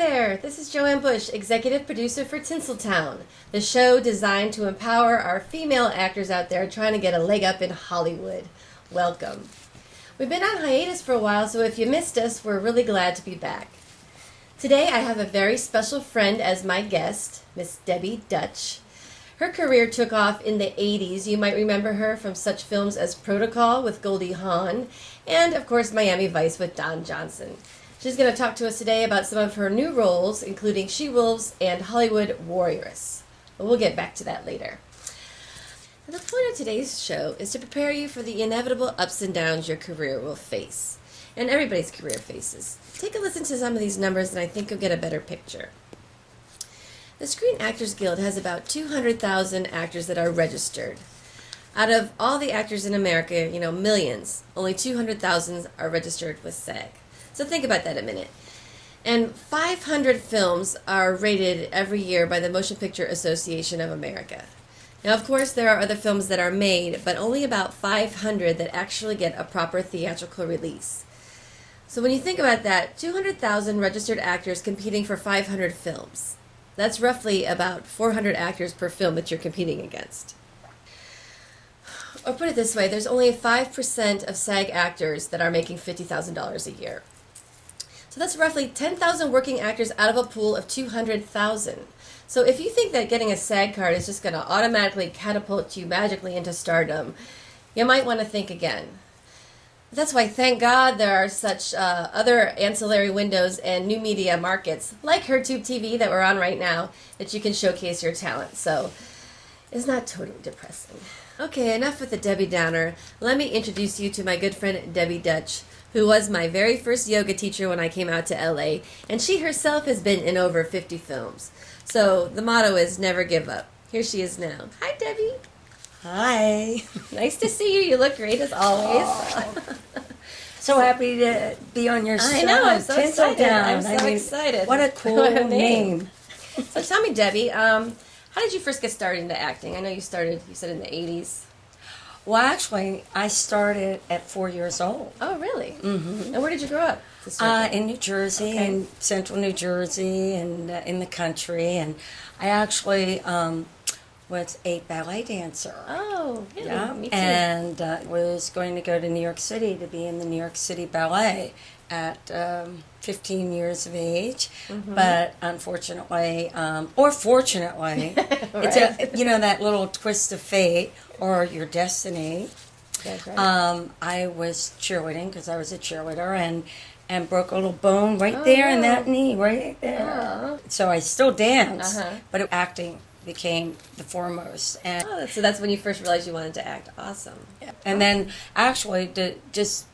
there! This is Joanne Bush, executive producer for Tinseltown, the show designed to empower our female actors out there trying to get a leg up in Hollywood. Welcome. We've been on hiatus for a while, so if you missed us, we're really glad to be back. Today I have a very special friend as my guest, Miss Debbie Dutch. Her career took off in the 80s. You might remember her from such films as Protocol with Goldie Hawn and, of course, Miami Vice with Don Johnson. She's going to talk to us today about some of her new roles, including She-Wolves and Hollywood Warrioress. But we'll get back to that later. And the point of today's show is to prepare you for the inevitable ups and downs your career will face, and everybody's career faces. Take a listen to some of these numbers and I think you'll get a better picture. The Screen Actors Guild has about 200,000 actors that are registered. Out of all the actors in America, millions, only 200,000 are registered with SAG. So think about that a minute. And 500 films are rated every year by the Motion Picture Association of America. Now, of course, there are other films that are made, but only about 500 that actually get a proper theatrical release. So when you think about that, 200,000 registered actors competing for 500 films. That's roughly about 400 actors per film that you're competing against. Or put it this way, there's only 5% of SAG actors that are making $50,000 a year. So that's roughly 10,000 working actors out of a pool of 200,000. So if you think that getting a SAG card is just going to automatically catapult you magically into stardom, you might want to think again. That's why, thank God, there are such other ancillary windows and new media markets, like HerTube TV that we're on right now, that you can showcase your talent. So it's not totally depressing. Okay, enough with the Debbie Downer. Let me introduce you to my good friend Debbie Dutch, who was my very first yoga teacher when I came out to LA, and she herself has been in over 50 films. So the motto is never give up. Here she is now. Hi, Debbie. Hi. Nice to see you. You look great as always. Oh. So happy to be on your show. I know, I'm so Tinsel excited. Down. I'm so excited. What a cool name. So tell me, Debbie, how did you first get started into acting? I know you said in the 80s. Well, actually, I started at 4 years old. Oh, really? Mm-hmm. And where did you grow up? In New Jersey, Okay. in central New Jersey, and in the country. And I actually was a ballet dancer. Oh, really? Yeah, Me too. and was going to go to New York City to be in the New York City Ballet at 15 years of age. Mm-hmm. But unfortunately, or fortunately, Right. it's that little twist of fate or your destiny. That's right. I was cheerleading because I was a cheerleader and broke a little bone right there in no. that knee, right there. Oh. So I still dance, Uh-huh. but acting became the foremost. And So that's when you first realized you wanted to act. Awesome. And then, actually, to just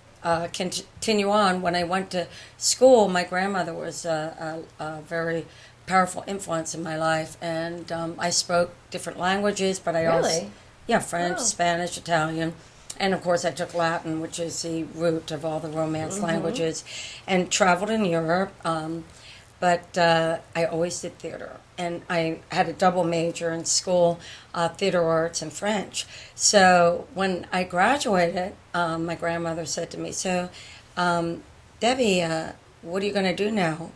continue on, when I went to school, my grandmother was a very powerful influence in my life, and I spoke different languages, but I also, Really? French, Oh. Spanish, Italian, and of course I took Latin, which is the root of all the Romance languages, and traveled in Europe. But I always did theater, and I had a double major in school, theater arts and French. So when I graduated, my grandmother said to me, "So, Debbie, what are you going to do now?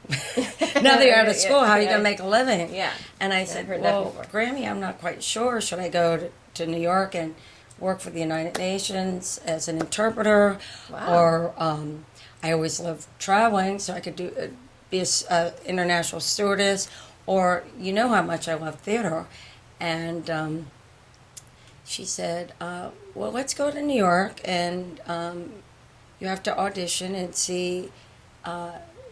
Now that you're out of school, how are you going to make a living?" Yeah. And I I've said, heard that "Well, before. Grammy, I'm not quite sure. Should I go to New York and work for the United Nations as an interpreter, Wow. or I always loved traveling, so I could be an international stewardess, or you know how much I love theater." And she said, "Well, let's go to New York, and you have to audition and see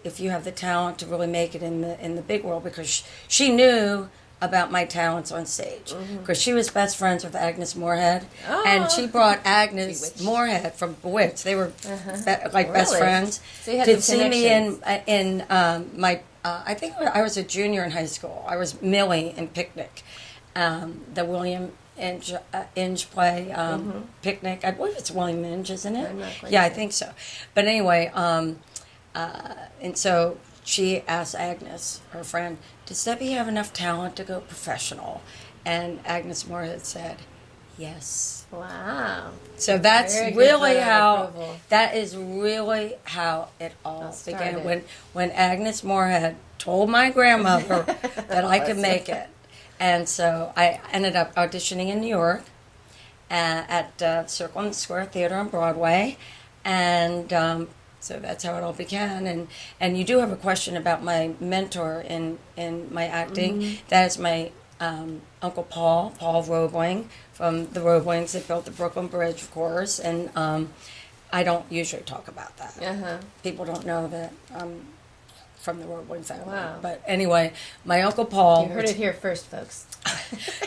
if you have the talent to really make it in the big world," because she knew about my talents on stage, because she was best friends with Agnes Moorehead, and she brought Agnes Bewitched. Moorehead from Bewitched. They were best Really? friends. So you had to some see me connections. in my I think I was a junior in high school. I was Millie in Picnic, the William Inge play, Picnic. I believe it's William Inge, isn't it? I'm not quite Yeah, I sure. think so. But anyway, and so she asked Agnes, her friend, "Does Debbie have enough talent to go professional?" And Agnes Moorehead said, Yes. Wow. So that's Very good really photo how, approval. that is really how it all began. started. When Agnes Moorehead told my grandmother that I could make it. And so I ended up auditioning in New York at Circle and Square Theater on Broadway. And so that's how it all began. And you do have a question about my mentor in my acting. Mm-hmm. That is my Uncle Paul Roebling, from the Roeblings that built the Brooklyn Bridge, of course. And I don't usually talk about that. Uh-huh. People don't know that I'm from the Roebling family. Wow. But anyway, my Uncle Paul. You heard it here first, folks.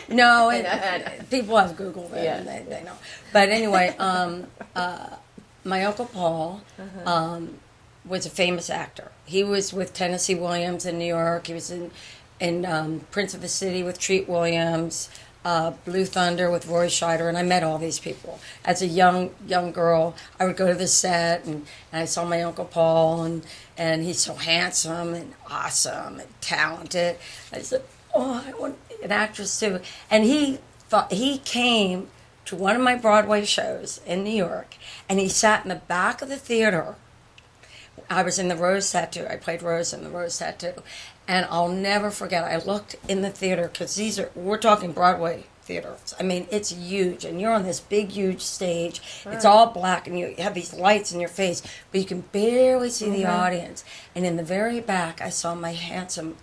No, I know. people have Googled it, Yeah. and they know. But anyway, my Uncle Paul was a famous actor. He was with Tennessee Williams in New York. He was in Prince of the City with Treat Williams, Blue Thunder with Roy Scheider, and I met all these people. As a young girl, I would go to the set, and I saw my Uncle Paul, and he's so handsome and awesome and talented. I said, oh, I want an actress too. And he came to one of my Broadway shows in New York, and he sat in the back of the theater. I was in the Rose Tattoo. I played Rose in the Rose Tattoo. And I'll never forget, I looked in the theater, because we're talking Broadway theaters. I mean, it's huge, and you're on this big, huge stage. Right. It's all black, and you have these lights in your face, but you can barely see the audience. And in the very back, I saw my handsome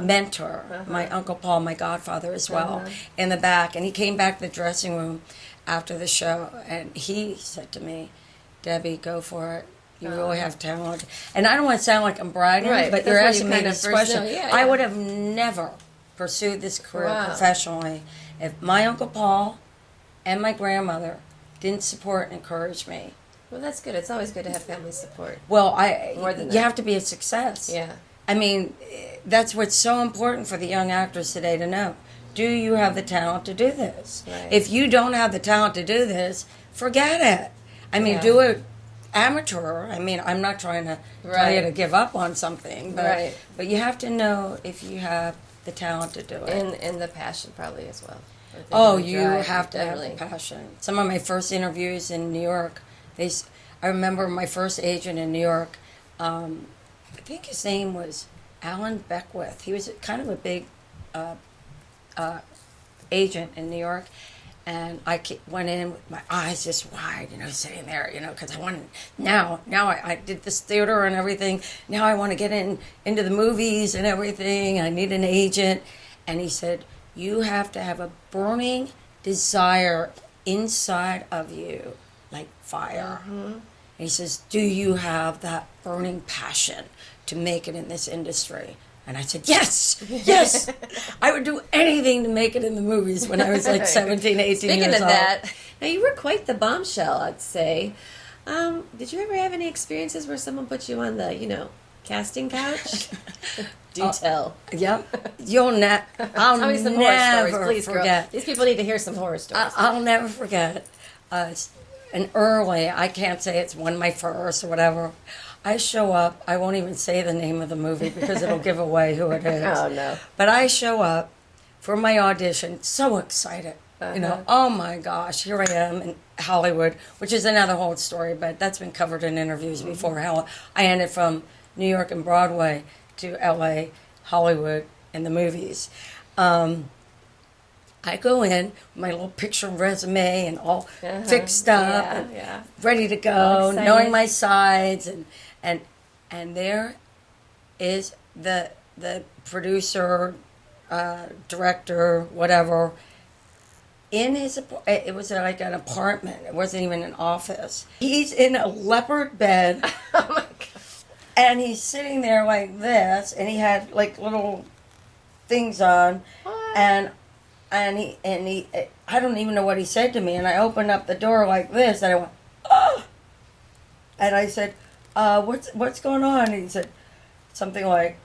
mentor, my Uncle Paul, my godfather as well, in the back. And he came back to the dressing room after the show, and he said to me, Debbie, go for it. You really have talent. And I don't want to sound like I'm bragging, Right, but that's you're what asking you me kind of this first question. know. Yeah, I yeah. would have never pursued this career Wow. professionally if my Uncle Paul and my grandmother didn't support and encourage me. Well, that's good. It's always good to have family support. Well, More than you that. have to be a success. Yeah. I mean, that's what's so important for the young actors today to know. Do you have the talent to do this? Right. If you don't have the talent to do this, forget it. I mean, Yeah. do it amateur. I mean, I'm not trying to tell you Right. to give up on something, but Right. but you have to know if you have the talent to do it. And the passion probably as well. Or the Oh, drive, you have to definitely. have the passion. Some of my first interviews in New York, I remember my first agent in New York. I think his name was Alan Beckwith. He was kind of a big agent in New York. And I went in with my eyes just wide, sitting there, because I wanted, now I did this theater and everything. Now I want to get into the movies and everything. I need an agent. And he said, you have to have a burning desire inside of you, like fire. And he says, do you have that burning passion to make it in this industry? And I said, yes. I would do anything to make it in the movies when I was like 17, 18 Speaking years of old. that, now you were quite the bombshell, I'd say. Did you ever have any experiences where someone put you on the, casting couch? Do tell. Yep. I'll Tell me some horror never stories, please, forget. girl. These people need to hear some horror stories. I'll never forget. And early, I can't say it's one of my first or whatever. I show up. I won't even say the name of the movie because it'll give away who it is. Oh, no. But I show up for my audition, so excited. Oh my gosh, here I am in Hollywood, which is another whole story, but that's been covered in interviews before. How I ended from New York and Broadway to LA, Hollywood, and the movies. I go in with my little picture resume and all fixed up and ready to go, knowing my sides, and there is the producer, director, whatever, in his, it was like an apartment. It wasn't even an office. He's in a leopard bed. Oh my God. And he's sitting there like this, and he had like little things on, What? and he I don't even know what he said to me, and I opened up the door like this, and I went, oh, and I said, what's going on? And he said something like,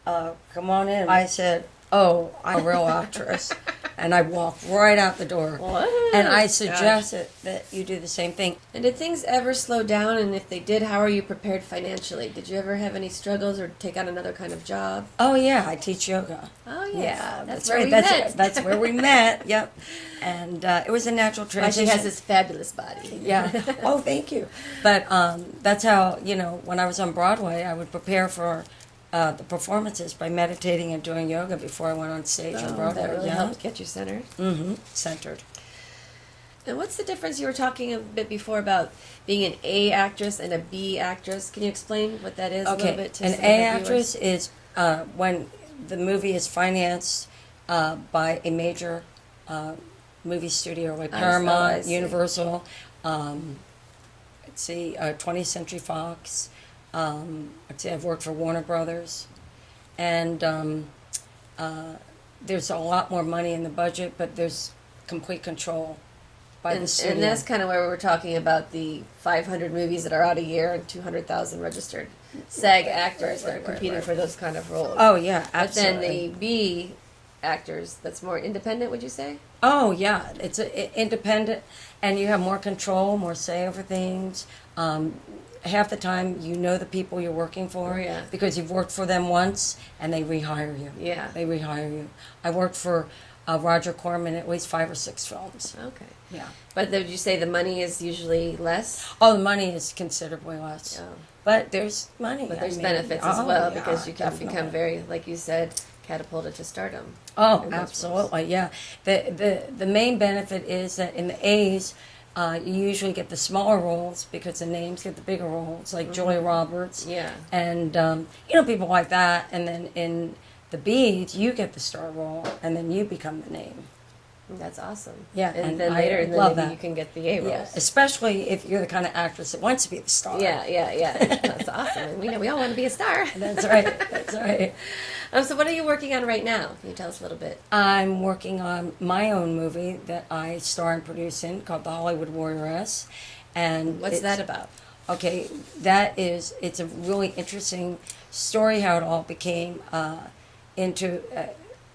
come on in. I said, oh, I'm a real actress. And I walk right out the door. What? And I Gosh. suggest that you do the same thing. And did things ever slow down? And if they did, how are you prepared financially? Did you ever have any struggles or take on another kind of job? Oh yeah, I teach yoga. Oh yeah, Yeah, that's right. where we that's met. that's where we met. Yep, and it was a natural Why transition. she has this fabulous body. Yeah. Oh, thank you. But that's how, when I was on Broadway, I would prepare for the performances by meditating and doing yoga before I went on stage on Oh, Broadway. that really yeah. helped get you centered. Mm-hmm. Centered. And what's the difference? You were talking a bit before about being an A actress and a B actress. Can you explain what that is a little Okay. bit to An some of A the viewers? actress is when the movie is financed by a major movie studio like I Paramount, see. Universal, 20th Century Fox. I've worked for Warner Brothers, and there's a lot more money in the budget, but there's complete control by the studio. And that's kind of where we were talking about the 500 movies that are out a year and 200,000 registered SAG actors that are competing for those kind of roles. Oh yeah, But then absolutely. the B actors, that's more independent, would you say? Oh yeah, it's independent, and you have more control, more say over things. Half the time, you know the people you're working for Oh, yeah. because you've worked for them once, and they rehire you. Yeah. They rehire you. I worked for Roger Corman at least 5 or 6 films. Okay. Yeah. But would you say the money is usually less? Oh, the money is considerably less, Oh. but there's money. But I there's mean, benefits as oh, well yeah, because you can definitely. become very, like you said, catapulted to stardom. Oh, in those absolutely, yeah. The main benefit is that in the A's, you usually get the smaller roles because the names get the bigger roles, like Julia Roberts. Yeah. And, people like that. And then in the B's, you get the star role, and then you become the name. That's awesome. Yeah, And and then I later, and then love maybe that. you can get the A roles. Yeah, especially if you're the kind of actress that wants to be the star. Yeah. That's awesome. And we all want to be a star. That's right, that's right. So what are you working on right now? Can you tell us a little bit? I'm working on my own movie that I star and produce in called The Hollywood Warrioress. And What's it's- that about? Okay, it's a really interesting story how it all became into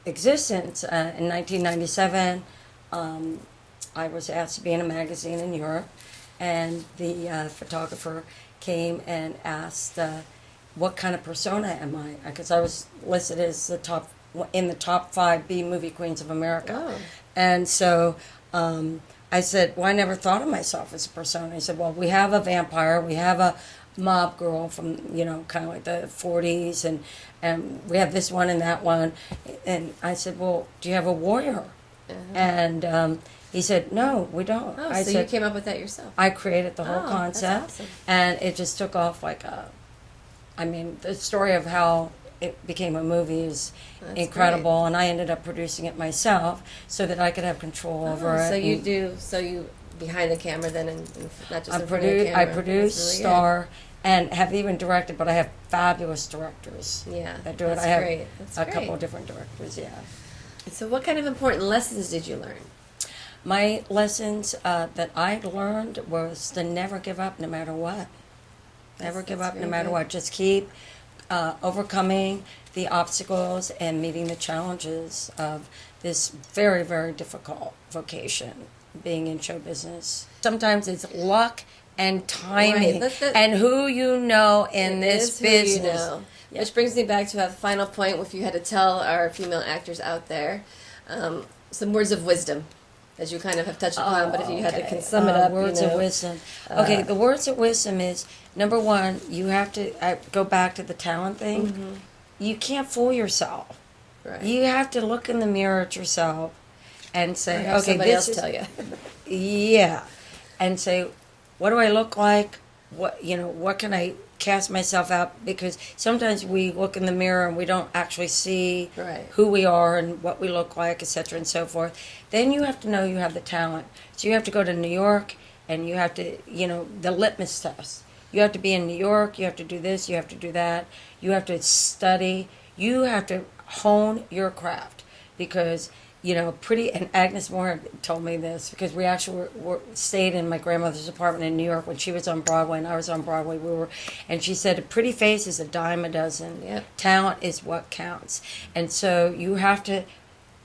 existence. In 1997, I was asked to be in a magazine in Europe, and the photographer came and asked, what kind of persona am I? Because I was listed as in the top 5 B movie queens of America. Oh. And so I said, well, I never thought of myself as a persona. He said, well, we have a vampire, we have a mob girl from, kind of like the 40s, and we have this one and that one. And I said, well, do you have a warrior? And he said, no, we don't. Oh, I so said, you came up with that yourself. I created the whole Oh, that's concept, awesome. and it just took off the story of how it became a movie is That's incredible, and I ended up producing it myself so that I could have control over it. So you and do, so you behind the camera then, and not just I in front of the camera. I produce, That's really star, and have even directed, but I have fabulous directors good. Yeah, that do it. that's I have great. That's a great. couple of different directors, yeah. So what kind of important lessons did you learn? My lessons that I learned was to never give up no matter what. Never give That's up no very matter good. what. Just keep overcoming the obstacles and meeting the challenges of this very, very difficult vocation, being in show business. Sometimes it's luck and timing Right, that- and who you know in It this is who you business. know. Yeah. Which brings me back to a final point. If you had to tell our female actors out there some words of wisdom, as you kind of have touched upon, but if you had to sum it up, words of wisdom. Okay, the words of wisdom is number one. You have to go back to the talent thing. You can't fool yourself. Right. You have to look in the mirror at yourself and say, Have okay, somebody this else is tell you. yeah, and say, what do I look like? What can I cast myself out? Because sometimes we look in the mirror and we don't actually see Right. who we are and what we look like, etc., and so forth. Then you have to know you have the talent. So you have to go to New York, and you have to, the litmus test. You have to be in New York. You have to do this. You have to do that. You have to study. You have to hone your craft, because and Agnes Moore told me this, because we actually stayed in my grandmother's apartment in New York when she was on Broadway and I was on Broadway. And she said, a pretty face is a dime a dozen. Yep. Talent is what counts. And so you have to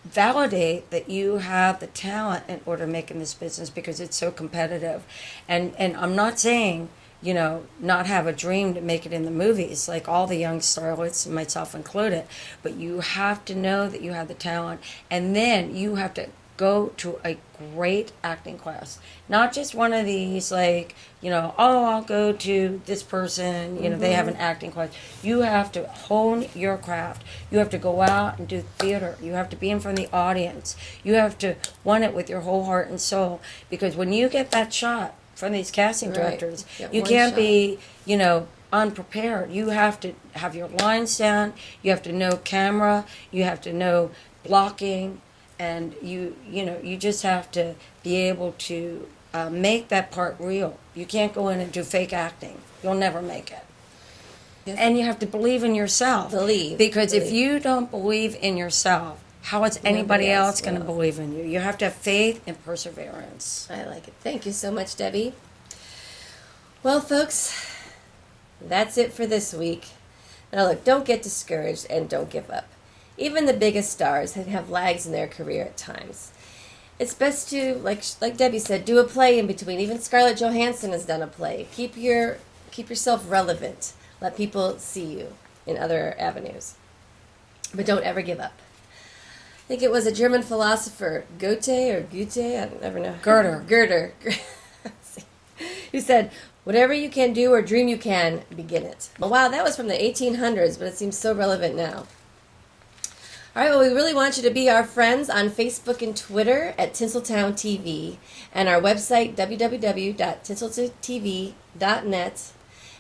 validate that you have the talent in order to make in this business because it's so competitive. And I'm not saying, you know, not have a dream to make it in the movies, like all the young starlets, myself included. But you have to know that you have the talent, and then you have to go to a great acting class. Not just one of these, like, you know, oh, I'll go to this person, you know, they have an acting class. You have to hone your craft. You have to go out and do theater. You have to be in front of the audience. You have to want it with your whole heart and soul. Because when you get that shot from these casting Right. directors, Get you one can't shot. be, you know, unprepared. You have to have your lines down. You have to know camera. You have to know blocking. And you know, you just have to be able to make that part real. You can't go in and do fake acting. You'll never make it. Yes. And you have to believe in yourself. Believe. Because if Believe. you don't believe in yourself, how is anybody Nobody else else going to will. believe in you? You have to have faith and perseverance. I like it. Thank you so much, Debbie. Well, folks, that's it for this week. Now, look, don't get discouraged and don't give up. Even the biggest stars have lags in their career at times. It's best to, like Debbie said, do a play in between. Even Scarlett Johansson has done a play. Keep yourself relevant. Let people see you in other avenues. But don't ever give up. I think it was a German philosopher, Goethe, I don't ever know. Goethe, who said, whatever you can do or dream you can, begin it. Well, wow, that was from the 1800s, but it seems so relevant now. All right, well, we really want you to be our friends on Facebook and Twitter at Tinseltown TV, and our website, www.tinseltv.net,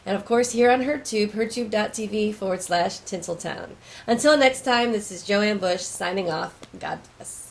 and of course here on HerTube, hertube.tv/Tinseltown. Until next time, this is Joanne Bush signing off. God bless.